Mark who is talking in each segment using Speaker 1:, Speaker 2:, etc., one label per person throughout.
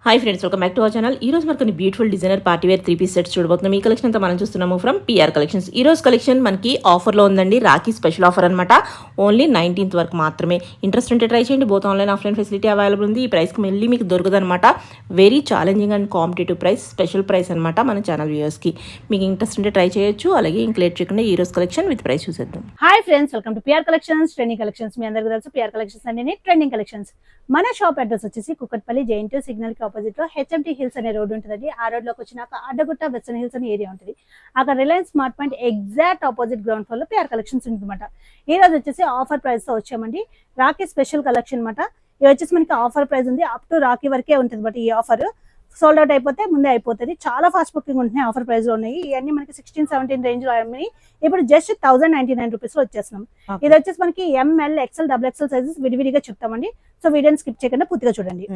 Speaker 1: Hi friends, welcome back to our channel. ఈ రోజు మనకి beautiful designer party wear 3 piece sets చూడబోతున్నాం. ఈ కలెక్షన్ అంతా మనం చూస్తున్నాము ఫ్రమ్ పిఆర్ కలెక్షన్స్. ఈ రోజు కలెక్షన్ మనకి ఆఫర్లో ఉందండి. రాఖీ స్పెషల్ ఆఫర్ అనమాట. ఓన్లీ 19th వరకు మాత్రమే. ఇంట్రెస్ట్ ఉంటే ట్రై చేయండి. Both online offline facility available ఉంది. ఈ ప్రైస్కి మళ్ళీ మీకు దొరకదు అనమాట. Very challenging and competitive price, special price అనమాట మన ఛానల్ వ్యూవర్స్కి. మీకు ఇంట్రెస్ట్ ఉంటే ట్రై చేయొచ్చు. అలాగే ఇంక లేట్ చేయకుండా ఈ రోజు కలెక్షన్ విత్ ప్రైస్ చూసేద్దాం.
Speaker 2: Hi friends, welcome to PR collections, trending collections. మీ అందరికీ తెలుసు పిఆర్ కలెక్షన్స్ అంటే ట్రెండింగ్ కలెక్షన్స్. మన షాప్ అడ్రస్ వచ్చేసి కుక్కట్పల్లి జేఎన్టీ సిగ్నల్ కి ఆపోజిట్ లో హెచ్ఎంటీ హిల్స్ అనే రోడ్ ఉంటుందండి. ఆ రోడ్ లోకి వచ్చినాక అడ్డగుట్ట వెస్టర్న్ హిల్స్ అనే ఏరియా ఉంటుంది. అక్కడ Reliance smart point exact opposite ground floor లో పిఆర్ కలెక్షన్స్ ఉంటుందన్నమాట. ఈ రోజు వచ్చేసి ఆఫర్ ప్రైస్ తో వచ్చామండి. రాఖీ స్పెషల్ కలెక్షన్ అనమాట. ఇది వచ్చేసి మనకి ఆఫర్ ప్రైస్ ఉంది. అప్ టు రాఖీ వరకే ఉంటుంది బట్ ఈ ఆఫర్ సోల్డ్ అవుట్ అయిపోతే ముందే అయిపోతుంది. చాలా ఫాస్ట్ బుకింగ్ ఉంటున్నాయి. ఆఫర్ ప్రైస్ లో ఉన్నాయి. ఇవన్నీ మనకి 16-17 రేంజ్ లో అమ్మి ఇప్పుడు జస్ట్ 1099 రూపీస్ లో వచ్చేస్తున్నాం. ఇది వచ్చేసి మనకి M L XL double XL sizes విడివిడిగా చెప్తామండి. సో వీడియోని స్కిప్ చేయకుండా పూర్తిగా చూడండి.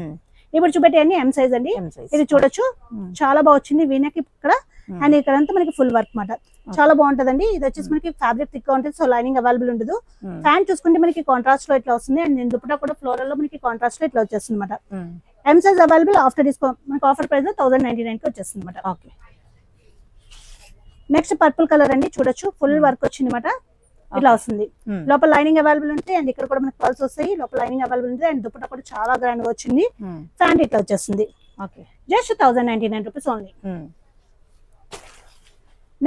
Speaker 2: ఇప్పుడు చూపెట్టే అన్ని ఎం సైజ్ అండి. ఇది చూడొచ్చు, చాలా బాగా వచ్చింది. వీనకి ఇక్కడ అండ్ ఇక్కడ అంతా మనకి ఫుల్ వర్క్ మాట. చాలా బాగుంటదండి. ఇది వచ్చేసి మనకి ఫ్యాబ్రిక్ థిక్ గా ఉంటుంది. సో లైనింగ్ అవైలబుల్ ఉండదు. ప్యాంట్ చూసుకుంటే మనకి కాంట్రాస్ట్ లో ఇట్లా వస్తుంది. అండ్ దుపట్టా కూడా ఫ్లోరల్ లో మనకి కాంట్రాస్ట్ లో ఇట్లా వచ్చేస్తుంది అనమాట. M size available. After discount మనకి ఆఫర్ ప్రైస్ లో 1099 కి వచ్చేస్తుంది అనమాట. ఓకే, నెక్స్ట్ పర్పుల్ కలర్ అండి. చూడొచ్చు, ఫుల్ వర్క్ వచ్చింది అనమాట. ఇట్లా వస్తుంది. లోపల లైనింగ్ అవైలబుల్ ఉంటుంది. అండ్ ఇక్కడ కూడా మనకి పల్స్ వస్తాయి. లోపల లైనింగ్ అవైలబుల్ ఉంటుంది. అండ్ దుపట్టా కూడా చాలా గ్రాండ్ గా వచ్చింది. ప్యాంట్ ఇట్లా వచ్చేస్తుంది. Just 1099 rupees only.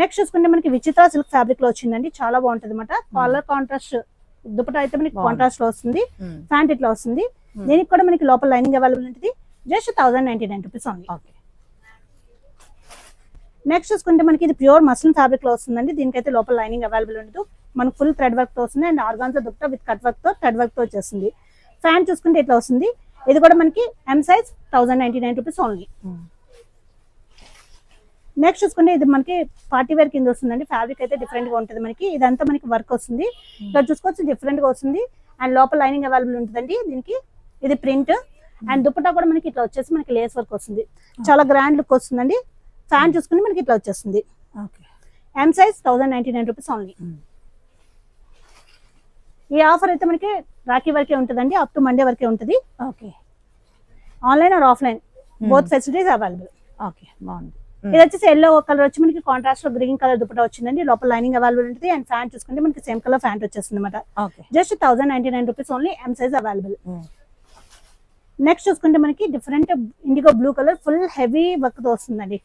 Speaker 2: నెక్స్ట్ చూసుకుంటే మనకి విచిత్ర సిల్క్ ఫ్యాబ్రిక్ లో వచ్చిందండి. చాలా బాగుంటది అనమాట. కలర్ కాంట్రాస్ట్ దుపట్టా అయితే మనకి కాంట్రాస్ట్ లో వస్తుంది. ప్యాంట్ ఇట్లా వస్తుంది. దీనికి కూడా మనకి లోపల లైనింగ్ అవైలబుల్ ఉంటుంది. Just 1099 rupees only. నెక్స్ట్ చూసుకుంటే మనకి ఇది ప్యూర్ మస్లిన్ ఫ్యాబ్రిక్ లో వస్తుందండి. దీనికైతే లోపల లైనింగ్ అవైలబుల్ ఉండదు. మనకు ఫుల్ థ్రెడ్ వర్క్ తో వస్తుంది. And organza dupatta with cut work తో థ్రెడ్ వర్క్ తో వచ్చేస్తుంది. ఫ్యాంట్ చూసుకుంటే ఇట్లా వస్తుంది. ఇది కూడా మనకి M size 1099 rupees only. Next చూసుకుంటే ఇది మనకి పార్టీ వేర్ కింద వస్తుందండి. ఫ్యాబ్రిక్ అయితే డిఫరెంట్ గా ఉంటుంది మనకి. ఇదంతా మనకి వర్క్ వస్తుంది. ఇక్కడ చూసుకోవచ్చు, డిఫరెంట్ గా వస్తుంది. అండ్ లోపల లైనింగ్ అవైలబుల్ ఉంటుందండి. దీనికి ఇది ప్రింట్. అండ్ దుపట్టా కూడా మనకి ఇట్లా వచ్చేసి మనకి లేస్ వర్క్ వస్తుంది. చాలా గ్రాండ్ లుక్ వస్తుందండి. ఫ్యాన్ చూసుకుంటే మనకి ఇట్లా వచ్చేస్తుంది. M size 1099 rupees only. ఈ ఆఫర్ అయితే మనకి రాఖీ వరకే ఉంటుందండి. అప్ టు మండే వరకే ఉంటుంది. Online or offline both facilities available.
Speaker 3: బాగుంది.
Speaker 2: ఇది వచ్చేసి ఎల్లో కలర్ వచ్చి మనకి కాంట్రాస్ట్ లో గ్రీన్ కలర్ దుపట్టా వచ్చిందండి. లోపల లైనింగ్ అవైలబుల్ ఉంటుంది. అండ్ ఫ్యాంట్ చూసుకుంటే మనకి సేమ్ కలర్ ఫ్యాంట్ వచ్చేస్తుంది అనమాట. Just 1099 rupees only. M size available. Next చూసుకుంటే మనకి different IndiGo blue colour full heavy work తో వస్తుందండి.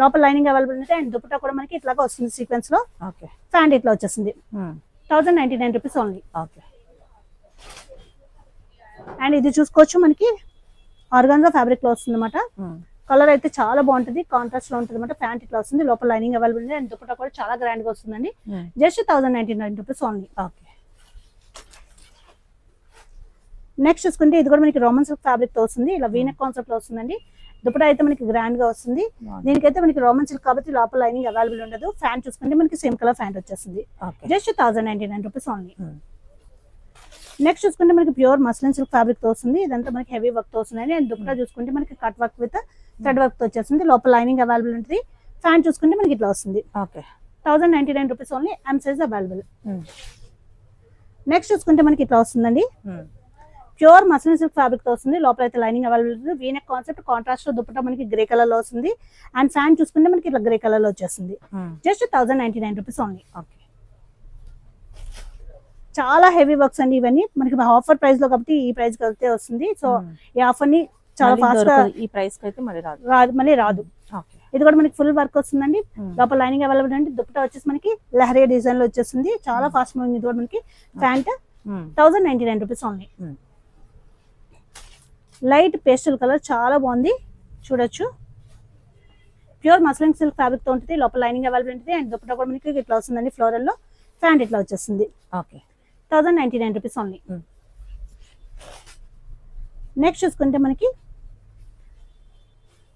Speaker 2: లోపల లైనింగ్ అవైలబుల్ ఉంటుంది. అండ్ దుపట్టా కూడా మనకి ఇట్లాగా వస్తుంది సీక్వెన్స్ లో. ఫ్యాంట్ ఇట్లా వచ్చేస్తుంది. 1099 రూపీస్ ఓన్లీ. అండ్ ఇది చూసుకోవచ్చు, మనకి ఆర్గాన్జా ఫ్యాబ్రిక్ లో వస్తుంది అనమాట. కలర్ అయితే చాలా బాగుంటుంది. కాంట్రాస్ట్ లో ఉంటుంది అనమాట. ప్యాంట్ ఇట్లా వస్తుంది. లోపల లైనింగ్ అవైలబుల్ ఉంది. అండ్ దుపట్టా కూడా చాలా గ్రాండ్ గా వస్తుందండి. Just 1099 rupees only. నెక్స్ట్ చూసుకుంటే ఇది కూడా మనకి రోమన్ సిల్క్ ఫ్యాబ్రిక్ తో వస్తుంది. ఇలా వీనెక్ కాన్సెప్ట్ లో వస్తుందండి. దుపట్టా అయితే మనకి గ్రాండ్ గా వస్తుంది. దీనికైతే మనకి రోమన్ సిల్క్ కాబట్టి లోపల లైనింగ్ అవైలబుల్ ఉండదు. ఫ్యాంట్ చూసుకుంటే మనకి సేమ్ కలర్ ఫ్యాంట్ వచ్చేస్తుంది. Just 1099 rupees only. నెక్స్ట్ చూసుకుంటే మనకి ప్యూర్ మస్లిన్ సిల్క్ ఫ్యాబ్రిక్ తో వస్తుంది. ఇదంతా మనకి హెవీ వర్క్ తో వస్తుంది. అండ్ దుపట్టా చూసుకుంటే మనకి cut work with thread work తో వచ్చేస్తుంది. లోపల లైనింగ్ అవైలబుల్ ఉంటుంది. ఫ్యాంట్ చూసుకుంటే మనకి ఇట్లా వస్తుంది. 1099 rupees only. M size available. Next చూసుకుంటే మనకి ఇట్లా వస్తుందండి. ప్యూర్ మస్లిన్ సిల్క్ ఫ్యాబ్రిక్ తో వస్తుంది. లోపల అయితే లైనింగ్ అవైలబుల్ ఉంది. వీనెక్ కాన్సెప్ట్ కాంట్రాస్ట్ లో దుపట్టా మనకి గ్రే కలర్ లో వస్తుంది. అండ్ ఫ్యాంట్ చూసుకుంటే మనకి ఇట్లా గ్రే కలర్ లో వచ్చేస్తుంది. Just 1099 rupees only. చాలా హెవీ వర్క్స్ అండి ఇవన్నీ. మనకి ఆఫర్ ప్రైస్ లో కాబట్టి ఈ ప్రైస్ కలితే వస్తుంది. సో ఈ ఆఫర్ ని చాలా ఫాస్ట్ గా
Speaker 3: ఈ ప్రైస్ కి అయితే
Speaker 2: మళ్ళీ రాదు. ఇది కూడా మనకి ఫుల్ వర్క్ వస్తుందండి. లోపల లైనింగ్ అవైలబుల్ అంటే దుపట్టా వచ్చేసి మనకి లహరియా డిజైన్ లో వచ్చేస్తుంది. చాలా ఫాస్ట్ మూవింగ్. ఇది కూడా మనకి pant 1099 rupees only. Light pastel colour చాలా బాగుంది. చూడొచ్చు, ప్యూర్ మస్లిన్ సిల్క్ ఫ్యాబ్రిక్ తో ఉంటుంది. లోపల లైనింగ్ అవైలబుల్ ఉంటుంది. అండ్ దుపట్టా కూడా మనకి ఇట్లా వస్తుందండి. ఫ్లోరల్ లో ఫ్యాంట్ ఇట్లా వచ్చేస్తుంది. 1099 రూపీస్ ఓన్లీ. నెక్స్ట్ చూసుకుంటే మనకి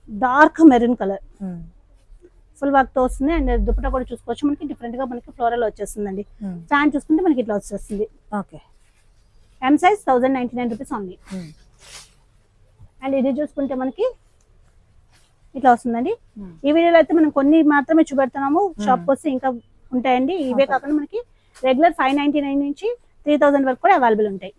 Speaker 2: dark maroon colour full work తో వస్తుంది. అండ్ దుపట్టా కూడా చూసుకోవచ్చు, మనకి డిఫరెంట్ గా మనకి ఫ్లోరల్ వచ్చేస్తుందండి. ఫ్యాంట్ చూసుకుంటే మనకి ఇట్లా వచ్చేస్తుంది. M size 1099 rupees only. And ఇది చూసుకుంటే మనకి ఇట్లా వస్తుందండి. ఈ వీడియోలో అయితే మనం కొన్ని మాత్రమే చూపెడుతున్నాము. షాప్ వస్తే ఇంకా ఉంటాయండి. ఇవే కాకుండా మనకి రెగ్యులర్ 599 నుంచి 3000 వరకు కూడా అవైలబుల్ ఉంటాయి.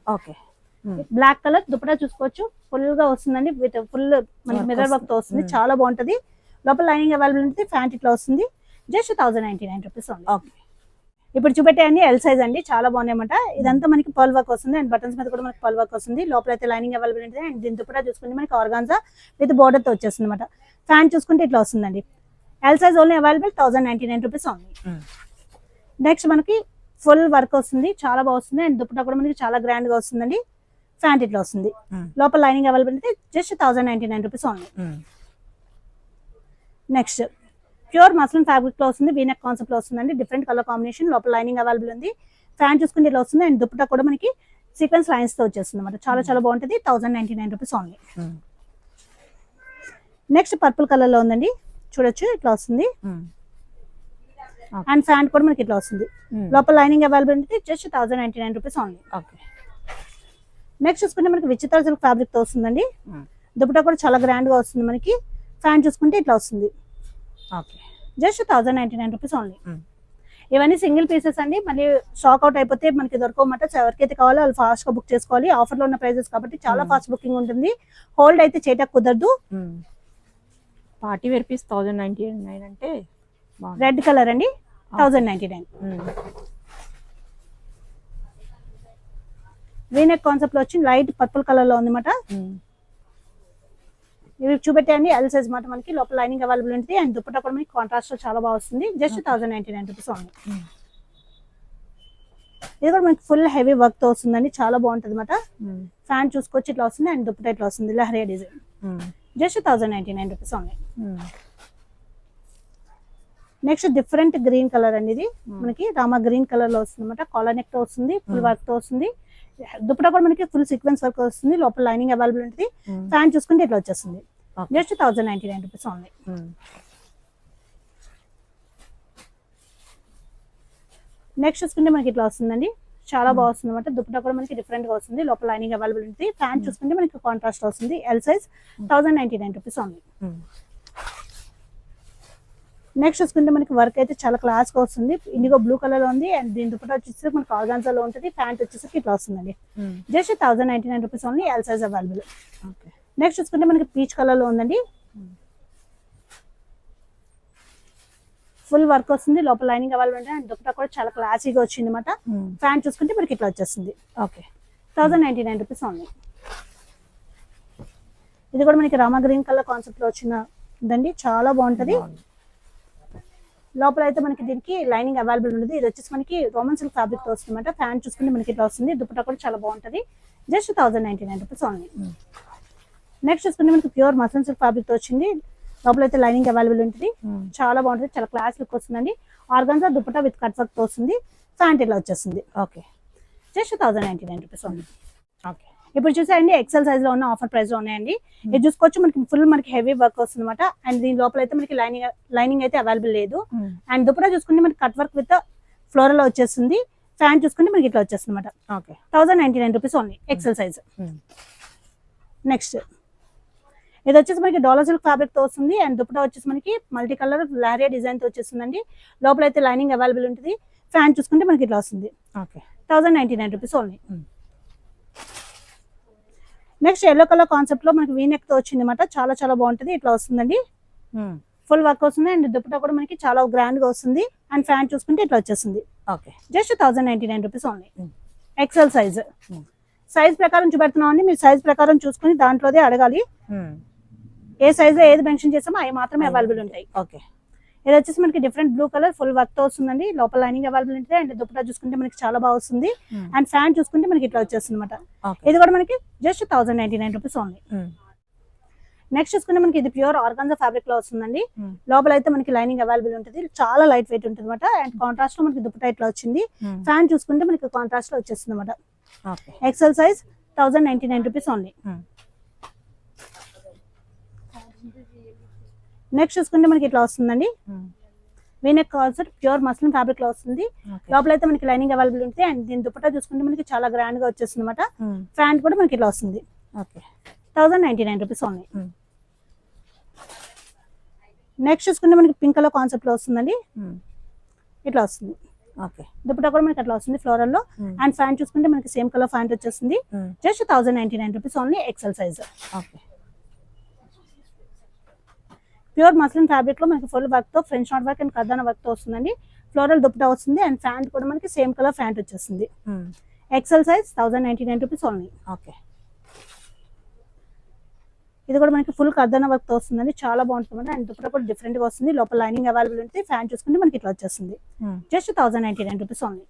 Speaker 2: బ్లాక్ కలర్ దుపట్టా చూసుకోవచ్చు, ఫుల్ గా వస్తుందండి, విత్ ఫుల్ మనకి మిర్రర్ వర్క్ తో వస్తుంది, చాలా బాగుంటది. లోపల లైనింగ్ అవైలబుల్ ఉంటుంది, ప్యాంట్ ఇట్లా వస్తుంది, జస్ట్ 1099 రూపీస్ ఓన్లీ.
Speaker 1: ఓకే.
Speaker 2: ఇప్పుడు చూపెట్టే అన్ని ఎల్ సైజ్ అండి, చాలా బాగున్నాయన్నమాట. ఇదంతా మనకి పర్ల్ వర్క్ వస్తుంది అండ్ బటన్స్ మీద కూడా మనకి పర్ల్ వర్క్ వస్తుంది. లోపల అయితే లైనింగ్ అవైలబుల్ ఉంటుంది అండ్ దీని దుపట్టా చూసుకుంటే మనకి ఆర్గాన్జా విత్ బోర్డర్ తో వచ్చేస్తుంది అనమాట. ప్యాంట్ చూసుకుంటే ఇట్లా వస్తుందండి. L size only available 1099 rupees only. Next మనకి ఫుల్ వర్క్ వస్తుంది, చాలా బాగా వస్తుంది అండ్ దుపట్టా కూడా మనకి చాలా గ్రాండ్ గా వస్తుందండి. ప్యాంట్ ఇట్లా వస్తుంది, లోపల లైనింగ్ అవైలబుల్ అయితే just 1099 rupees only. Next pure muslin fabric లో వస్తుంది, వీనెక్ కాన్సెప్ట్ లో వస్తుందండి, డిఫరెంట్ కలర్ కాంబినేషన్, లోపల లైనింగ్ అవైలబుల్ ఉంది. ప్యాంట్ చూసుకుంటే ఇట్లా వస్తుంది అండ్ దుపట్టా కూడా మనకి సీక్వెన్స్ లైన్స్ తో వచ్చేస్తుంది అనమాట. చాలా చాలా బాగుంటుంది, 1099 rupees only. Next purple colour లో ఉందండి, చూడొచ్చు ఇట్లా వస్తుంది అండ్ ప్యాంట్ కూడా మనకి ఇట్లా వస్తుంది, లోపల లైనింగ్ అవైలబుల్ ఉంటుంది, జస్ట్ 1099 రూపీస్ ఓన్లీ. నెక్స్ట్ చూసుకుంటే మనకి విచిత్ర సిల్క్ ఫ్యాబ్రిక్ తో వస్తుందండి, దుపట్టా కూడా చాలా గ్రాండ్ గా వస్తుంది మనకి. ప్యాంట్ చూసుకుంటే ఇట్లా వస్తుంది, జస్ట్ 1099 రూపీస్ ఓన్లీ. ఇవన్నీ సింగిల్ పీసెస్ అండి, మళ్ళీ స్టాక్ అవుట్ అయిపోతే మనకి దొరకమాట. ఎవరికైతే కావాలో వాళ్ళు ఫాస్ట్ గా బుక్ చేసుకోవాలి. ఆఫర్ లో ఉన్న ప్రైజెస్ కాబట్టి చాలా ఫాస్ట్ బుకింగ్ ఉంటుంది, హోల్డ్ అయితే చేయటం కుదరదు.
Speaker 1: పార్టీ వేర్ పీస్ 1099 అంటే
Speaker 2: రెడ్ కలర్ అండి, 1099. వీనెక్ కాన్సెప్ట్ లో వచ్చి లైట్ పర్పుల్ కలర్ లో ఉందన్నమాట. ఇవి చూపెట్టండి ఎల్ సైజ్ మాట, మనకి లోపల లైనింగ్ అవైలబుల్ ఉంటుంది అండ్ దుపట్టా కూడా మనకి కాంట్రాస్ట్ లో చాలా బాగా వస్తుంది, జస్ట్ 1099 రూపీస్ ఓన్లీ. ఇది కూడా మనకి ఫుల్ హెవీ వర్క్ తో వస్తుందండి, చాలా బాగుంటుంది అనమాట. ఫ్యాన్ చూసుకొచ్చి ఇట్లా వస్తుంది అండ్ దుపట్టా ఇట్లా వస్తుంది, leheriya design, just 1099 rupees only. Next different green colour అండి, ఇది మనకి రామా గ్రీన్ కలర్ లో వస్తుంది అనమాట. కాలర్ నెక్ తో వస్తుంది, ఫుల్ వర్క్ తో వస్తుంది, దుపట్టా కూడా మనకి ఫుల్ సీక్వెన్స్ వర్క్ వస్తుంది, లోపల లైనింగ్ అవైలబుల్ ఉంటుంది. ప్యాంట్ చూసుకుంటే ఇట్లా వచ్చేస్తుంది, జస్ట్ 1099 రూపీస్ ఓన్లీ. నెక్స్ట్ చూసుకుంటే మనకి ఇట్లా వస్తుందండి, చాలా బాగా వస్తుంది అనమాట. దుపట్టా కూడా మనకి డిఫరెంట్ గా వస్తుంది, లోపల లైనింగ్ అవైలబుల్ ఉంటుంది. ప్యాంట్ చూసుకుంటే మనకి కాంట్రాస్ట్ వస్తుంది, L size 1099 rupees only. Next చూసుకుంటే మనకి వర్క్ అయితే చాలా క్లాస్ గా వస్తుంది, ఇండిగో బ్లూ కలర్ లో ఉంది అండ్ దీని దుపట్టా వచ్చేసి మనకి ఆర్గాన్జా లో ఉంటుంది. ప్యాంట్ వచ్చేసి ఇట్లా వస్తుందండి, just 1099 rupees only, L size available. Next చూసుకుంటే మనకి పీచ్ కలర్ లో ఉందండి, ఫుల్ వర్క్ వస్తుంది, లోపల లైనింగ్ అవైలబుల్ ఉంటుంది అండ్ దుపట్టా కూడా చాలా క్లాసీగా వచ్చింది అనమాట. ప్యాంట్ చూసుకుంటే మనకి ఇట్లా వచ్చేస్తుంది, 1099 రూపీస్ ఓన్లీ. ఇది కూడా మనకి రామా గ్రీన్ కలర్ కాన్సెప్ట్ లో వచ్చిందండి, చాలా బాగుంటది. లోపల అయితే మనకి దీనికి లైనింగ్ అవైలబుల్ ఉంటుంది. ఇది వచ్చేసి మనకి రోమన్ సిల్క్ ఫ్యాబ్రిక్ తో వస్తుంది అనమాట. ప్యాంట్ చూసుకుంటే మనకి ఇట్లా వస్తుంది, దుపట్టా కూడా చాలా బాగుంటది, జస్ట్ 1099 రూపీస్ ఓన్లీ. నెక్స్ట్ చూసుకుంటే మనకి ప్యూర్ మసన్ సిల్క్ ఫ్యాబ్రిక్ తో వచ్చింది, లోపల అయితే లైనింగ్ అవైలబుల్ ఉంటుంది, చాలా బాగుంటుంది, చాలా క్లాస్ లుక్ వస్తుందండి. Organza dupatta with cut work తో వస్తుంది, ప్యాంట్ ఇలా వచ్చేస్తుంది, జస్ట్ 1099 రూపీస్ ఓన్లీ. ఇప్పుడు చూసాయండి ఎక్సెల్ సైజ్ లో ఉన్న ఆఫర్ ప్రైస్ లో ఉన్నాయండి. ఇది చూసుకోవచ్చు, మనకి ఫుల్ మనకి హెవీ వర్క్ వస్తుంది అనమాట అండ్ దీని లోపల అయితే మనకి లైనింగ్ అయితే అవైలబుల్ లేదు. అండ్ దుపట్టా చూసుకుంటే మనకి కట్ వర్క్ విత్ ఫ్లోరల్ వచ్చేస్తుంది. ఫ్యాన్ చూసుకుంటే మనకి ఇట్లా వచ్చేస్తుంది అనమాట. 1099 rupees only, XL size. Next ఇది వచ్చేసి మనకి డాలర్ సిల్క్ ఫ్యాబ్రిక్ తో వస్తుంది అండ్ దుపట్టా వచ్చేసి మనకి మల్టీ కలర్ లారియా డిజైన్ తో వచ్చేస్తుందండి. లోపల అయితే లైనింగ్ అవైలబుల్ ఉంటుంది. ఫ్యాన్ చూసుకుంటే మనకి ఇట్లా వస్తుంది, 1099 rupees only. Next yellow colour concept లో మనకి వీనెక్ తో వచ్చింది అనమాట, చాలా చాలా బాగుంటది, ఇట్లా వస్తుందండి, ఫుల్ వర్క్ వస్తుంది అండ్ దుపట్టా కూడా మనకి చాలా గ్రాండ్ గా వస్తుంది అండ్ ఫ్యాన్ చూసుకుంటే ఇట్లా వచ్చేస్తుంది, just 1099 rupees only, XL size. Size ప్రకారం చూపెడుతున్నాం అండి, మీరు సైజ్ ప్రకారం చూసుకుని దాంట్లోదే అడగాలి. ఏ సైజ్ లో ఏది మెన్షన్ చేసామో అవి మాత్రమే అవైలబుల్ ఉంటాయి. ఇది వచ్చేసి మనకి different blue colour full work తో వస్తుందండి, లోపల లైనింగ్ అవైలబుల్ ఉంటుంది అండ్ దుపట్టా చూసుకుంటే మనకి చాలా బాగా వస్తుంది అండ్ ఫ్యాన్ చూసుకుంటే మనకి ఇట్లా వచ్చేస్తుంది అనమాట. ఇది కూడా మనకి జస్ట్ 1099 రూపీస్ ఓన్లీ. నెక్స్ట్ చూసుకుంటే మనకి ఇది ప్యూర్ ఆర్గాన్జా ఫ్యాబ్రిక్ లో వస్తుందండి, లోపల అయితే మనకి లైనింగ్ అవైలబుల్ ఉంటుంది, చాలా లైట్ వెయిట్ ఉంటుంది అనమాట అండ్ కాంట్రాస్ట్ లో మనకి దుపట్టా ఇట్లా వచ్చింది. ఫ్యాన్ చూసుకుంటే మనకి కాంట్రాస్ట్ లో వచ్చేస్తుంది అనమాట, XL size 1099 rupees only. Next చూసుకుంటే మనకి ఇట్లా వస్తుందండి, V neck concept pure muslin fabric లో వస్తుంది, లోపల అయితే మనకి లైనింగ్ అవైలబుల్ ఉంటుంది అండ్ దీని దుపట్టా చూసుకుంటే మనకి చాలా గ్రాండ్ గా వచ్చేస్తుంది అనమాట. ఫ్యాంట్ కూడా మనకి ఇట్లా వస్తుంది, 1099 రూపీస్ ఓన్లీ. నెక్స్ట్ చూసుకుంటే మనకి పింక్ కలర్ కాన్సెప్ట్ లో వస్తుందండి, ఇట్లా వస్తుంది,
Speaker 3: ఓకే.
Speaker 2: దుపట్టా కూడా మనకి అట్లా వస్తుంది ఫ్లోరల్ లో. అండ్ ఫ్యాంట్ చూసుకుంటే మనకి సేమ్ కలర్ ఫ్యాంట్ వచ్చేస్తుంది. Just 1099 rupees only, XL size.
Speaker 3: Okay.
Speaker 2: Pure muslin fabric లో మనకి ఫుల్ వర్క్ తో ఫ్రెంచ్ నాట్ వర్క్ అండ్ కర్దానా వర్క్ తో వస్తుందండి. ఫ్లోరల్ దుపట్టా వస్తుంది అండ్ ఫ్యాంట్ కూడా మనకి సేమ్ కలర్ ఫ్యాంట్ వచ్చేస్తుంది. XL size 1099 rupees only.
Speaker 3: Okay.
Speaker 2: ఇది కూడా మనకి ఫుల్ కర్దానా వర్క్ తో వస్తుందండి, చాలా బాగుంటుంది. అండ్ దుపట్టా కూడా డిఫరెంట్ గా వస్తుంది, లోపల లైనింగ్ అవైలబుల్ ఉంటుంది. ఫ్యాంట్ చూసుకుంటే మనకి ఇట్లా వచ్చేస్తుంది. Just 1099 rupees only.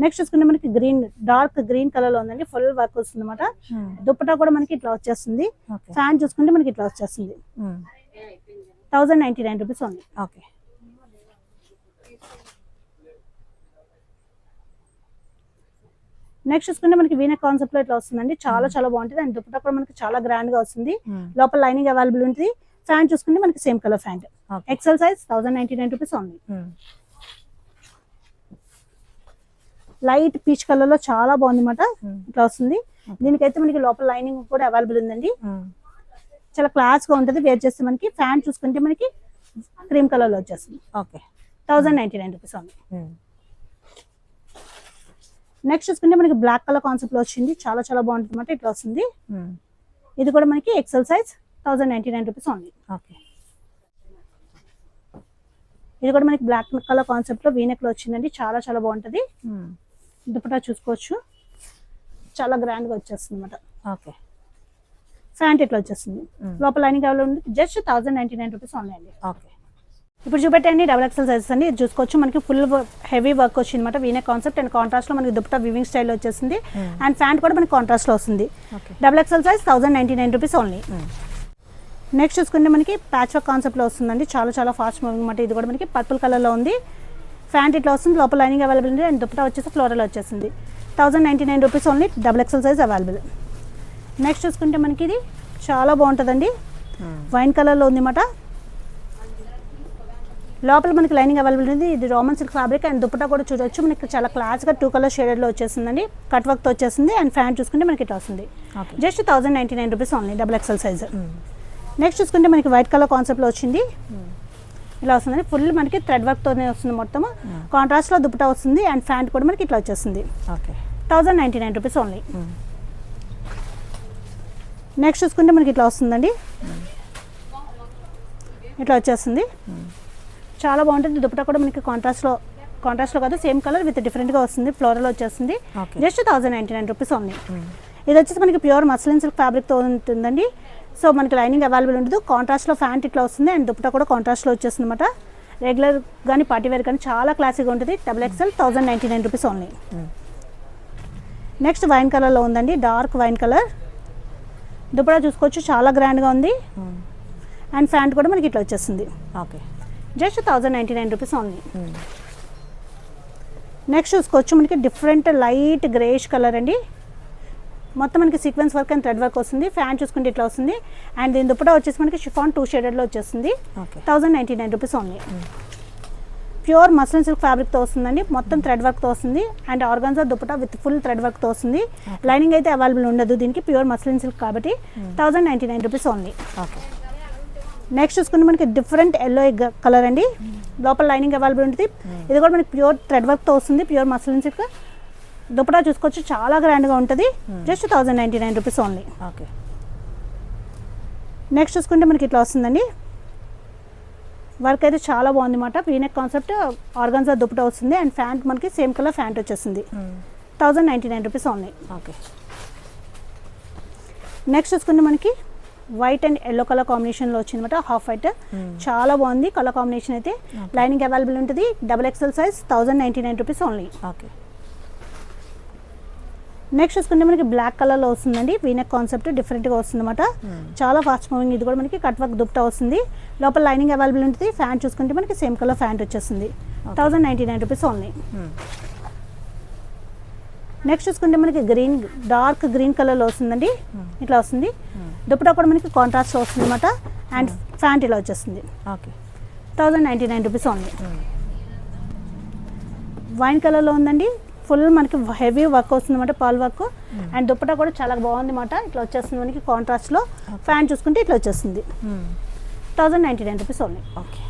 Speaker 2: నెక్స్ట్ చూసుకుంటే మనకి గ్రీన్, డార్క్ గ్రీన్ కలర్ లో ఉందండి, ఫుల్ వర్క్ వస్తుంది అనమాట. దుపట్టా కూడా మనకి ఇట్లా వచ్చేస్తుంది. ఫ్యాంట్ చూసుకుంటే మనకి ఇట్లా వచ్చేస్తుంది. 1099 రూపీస్ ఓన్లీ.
Speaker 3: ఓకే.
Speaker 2: నెక్స్ట్ చూసుకుంటే మనకి వీనెక్ కాన్సెప్ట్ లో ఇట్లా వస్తుందండి, చాలా చాలా బాగుంటుంది. అండ్ దుపట్టా కూడా మనకి చాలా గ్రాండ్ గా వస్తుంది, లోపల లైనింగ్ అవైలబుల్ ఉంటుంది. ఫ్యాంట్ చూసుకుంటే మనకి same colour pant. XL size 1099 rupees only. Light peach colour లో చాలా బాగుంది అనమాట, ఇట్లా వస్తుంది. దీనికైతే మనకి లోపల లైనింగ్ కూడా అవైలబుల్ ఉందండి, చాలా క్లాస్ గా ఉంటుంది. వేర్ చేస్తే మనకి ఫ్యాంట్ చూసుకుంటే మనకి క్రీమ్ కలర్ లో వచ్చేస్తుంది.
Speaker 3: ఓకే.
Speaker 2: 1099 rupees only. నెక్స్ట్ చూసుకుంటే మనకి బ్లాక్ కలర్ కాన్సెప్ట్ లో వచ్చింది, చాలా చాలా బాగుంటుంది అనమాట, ఇట్లా వస్తుంది. ఇది కూడా మనకి XL size 1099 rupees only.
Speaker 3: Okay.
Speaker 2: ఇది కూడా మనకి బ్లాక్ కలర్ కాన్సెప్ట్ లో వీనెక్ లో వచ్చిందండి, చాలా చాలా బాగుంటది. దుపట్టా చూసుకోవచ్చు, చాలా గ్రాండ్ గా వచ్చేస్తుంది అనమాట.
Speaker 3: ఓకే.
Speaker 2: ఫ్యాంట్ ఇట్లా వచ్చేస్తుంది, లోపల లైనింగ్ అవైలబుల్ ఉంది. జస్ట్ 1099 రూపీస్ ఓన్లీ అండి.
Speaker 3: ఓకే.
Speaker 2: ఇప్పుడు చూపెట్టండి డబుల్ ఎక్సెల్ సైజెస్ అండి. ఇది చూసుకోవచ్చు, మనకి ఫుల్ హెవీ వర్క్ వచ్చింది అనమాట, వీనెక్ కాన్సెప్ట్. అండ్ కాంట్రాస్ట్ లో మనకి దుపట్టా వివింగ్ స్టైల్ వచ్చేసింది. అండ్ ఫ్యాంట్ కూడా మనకి కాంట్రాస్ట్ లో వస్తుంది. Double XL size 1099 rupees only. Next చూసుకుంటే మనకి ప్యాచ్ వర్క్ కాన్సెప్ట్ లో వస్తుందండి, చాలా చాలా ఫాస్ట్ మూవింగ్ అనమాట. ఇది కూడా మనకి పర్పుల్ కలర్ లో ఉంది. ఫ్యాంట్ ఇట్లా వస్తుంది, లోపల లైనింగ్ అవైలబుల్ ఉంది. అండ్ దుపట్టా వచ్చేసి ఫ్లోరల్ వచ్చేసింది. 1099 rupees only, double XL size available. Next చూసుకుంటే మనకి ఇది చాలా బాగుంటుందండి, వైన్ కలర్ లో ఉంది అనమాట. లోపల మనకి లైనింగ్ అవైలబుల్ ఉంది. ఇది Roman silk fabric. And dupatta కూడా చూడొచ్చు, మనకి చాలా క్లాస్ గా 2 కలర్ షేడెడ్ లో వచ్చేసిందండి, కట్ వర్క్ తో వచ్చేసింది. అండ్ ఫ్యాంట్ చూసుకుంటే మనకి ఇట్లా వస్తుంది. Just 1099 rupees only, double XL size. Next చూసుకుంటే మనకి వైట్ కలర్ కాన్సెప్ట్ లో వచ్చింది, ఇలా వస్తుందండి. ఫుల్ మనకి థ్రెడ్ వర్క్ తోనే వస్తుంది మొత్తం. కాంట్రాస్ట్ లో దుపట్టా వస్తుంది. అండ్ ఫ్యాంట్ కూడా మనకి ఇట్లా వచ్చేస్తుంది. 1099 రూపీస్ ఓన్లీ. నెక్స్ట్ చూసుకుంటే మనకి ఇట్లా వస్తుందండి, ఇట్లా వచ్చేస్తుంది, చాలా బాగుంటుంది. దుపట్టా కూడా మనకి కాంట్రాస్ట్ లో కాదు, సేమ్ కలర్ విత్ డిఫరెంట్ గా వస్తుంది, ఫ్లోరల్ వచ్చేస్తుంది. Just 1099 rupees only. ఇది వచ్చేసి మనకి ప్యూర్ మస్లిన్ సిల్క్ ఫ్యాబ్రిక్ తో ఉంటుందండి. సో మనకి లైనింగ్ అవైలబుల్ ఉండదు. కాంట్రాస్ట్ లో ఫ్యాంట్ ఇట్లా వస్తుంది. అండ్ దుపట్టా కూడా కాంట్రాస్ట్ లో వచ్చేస్తుంది అనమాట. రెగ్యులర్ కానీ పార్టీ వేర్ కానీ చాలా క్లాసిక్గా ఉంటుంది. Double XL 1099 rupees only. Next wine colour లో ఉందండి, డార్క్ వైన్ కలర్. దుపట్టా చూసుకోవచ్చు, చాలా గ్రాండ్గా ఉంది. అండ్ ఫ్యాంట్ కూడా మనకి ఇట్లా వచ్చేస్తుంది.
Speaker 3: Okay.
Speaker 2: Just 1099 rupees only. Next చూసుకోవచ్చు, మనకి డిఫరెంట్ లైట్ గ్రేష్ కలర్ అండి. మొత్తం మనకి sequence work and thread work వస్తుంది. ఫ్యాంట్ చూసుకుంటే ఇట్లా వస్తుంది. అండ్ దీని దుపట్టా వచ్చేసి మనకి షిఫాన్ 2 షేడెడ్లో వచ్చేస్తుంది. 1099 rupees only. Pure muslin silk ఫ్యాబ్రిక్తో వస్తుందండి, మొత్తం థ్రెడ్ వర్క్తో వస్తుంది. And organza dupatta with full thread వర్క్తో వస్తుంది. లైనింగ్ అయితే అవైలబుల్ ఉండదు దీనికి, ప్యూర్ మస్లిన్ సిల్క్ కాబట్టి 1099 రూపీస్ ఓన్లీ.
Speaker 3: ఓకే.
Speaker 2: నెక్స్ట్ చూసుకుంటే మనకి డిఫరెంట్ ఎల్లో కలర్ అండి, లోపల లైనింగ్ అవైలబుల్ ఉంటుంది. ఇది కూడా మనకి ప్యూర్ థ్రెడ్ వర్క్తో వస్తుంది, ప్యూర్ మస్లిన్ సిల్క్. దుపట్టా చూసుకోవచ్చు, చాలా గ్రాండ్గా ఉంటుంది. Just 1099 rupees only.
Speaker 3: Okay.
Speaker 2: Next చూసుకుంటే మనకి ఇట్లా వస్తుందండి, వర్క్ అయితే చాలా బాగుంది అన్నమాట. వీనెక్ కాన్సెప్ట్, ఆర్గాన్జా దుపట్టా వస్తుంది. అండ్ ఫ్యాంట్ మనకి సేమ్ కలర్ ఫ్యాంట్ వచ్చేసింది. 1099 రూపీస్ ఓన్లీ.
Speaker 3: ఓకే.
Speaker 2: నెక్స్ట్ చూసుకుంటే మనకి వైట్ అండ్ ఎల్లో కలర్ కాంబినేషన్లో వచ్చిందన్నమాట, హాఫ్ వైట్. చాలా బాగుంది కలర్ కాంబినేషన్ అయితే. లైనింగ్ అవైలబుల్ ఉంటుంది. Double XL size 1099 rupees only.
Speaker 3: Okay.
Speaker 2: Next చూసుకుంటే మనకి బ్లాక్ కలర్లో వస్తుందండి, వీనెక్ కాన్సెప్ట్ డిఫరెంట్గా వస్తుందన్నమాట. చాలా ఫాస్ట్ మూవింగ్. ఇది కూడా మనకి కట్ వర్క్ దుపట్టా వస్తుంది. లోపల లైనింగ్ అవైలబుల్ ఉంటుంది. ఫ్యాంట్ చూసుకుంటే మనకి సేమ్ కలర్ ఫ్యాంట్ వచ్చేస్తుంది. 1099 రూపీస్ ఓన్లీ. నెక్స్ట్ చూసుకుంటే మనకి గ్రీన్, డార్క్ గ్రీన్ కలర్లో వస్తుందండి, ఇట్లా వస్తుంది. దుపట్టా కూడా మనకి కాంట్రాస్ట్లో వస్తుంది అనమాట. అండ్ ఫ్యాంట్ ఇలా వచ్చేస్తుంది.
Speaker 3: ఓకే.
Speaker 2: 1099 rupees only. వైన్ కలర్లో ఉందండి, ఫుల్ మనకి హెవీ వర్క్ వస్తుంది అనమాట, పాల్ వర్క్. అండ్ దుపట్టా కూడా చాలా బాగుంది అనమాట, ఇట్లా వచ్చేస్తుంది మనకి కాంట్రాస్ట్లో. ఫ్యాంట్ చూసుకుంటే ఇట్లా వచ్చేస్తుంది. 1099 రూపీస్ ఓన్లీ.
Speaker 3: ఓకే.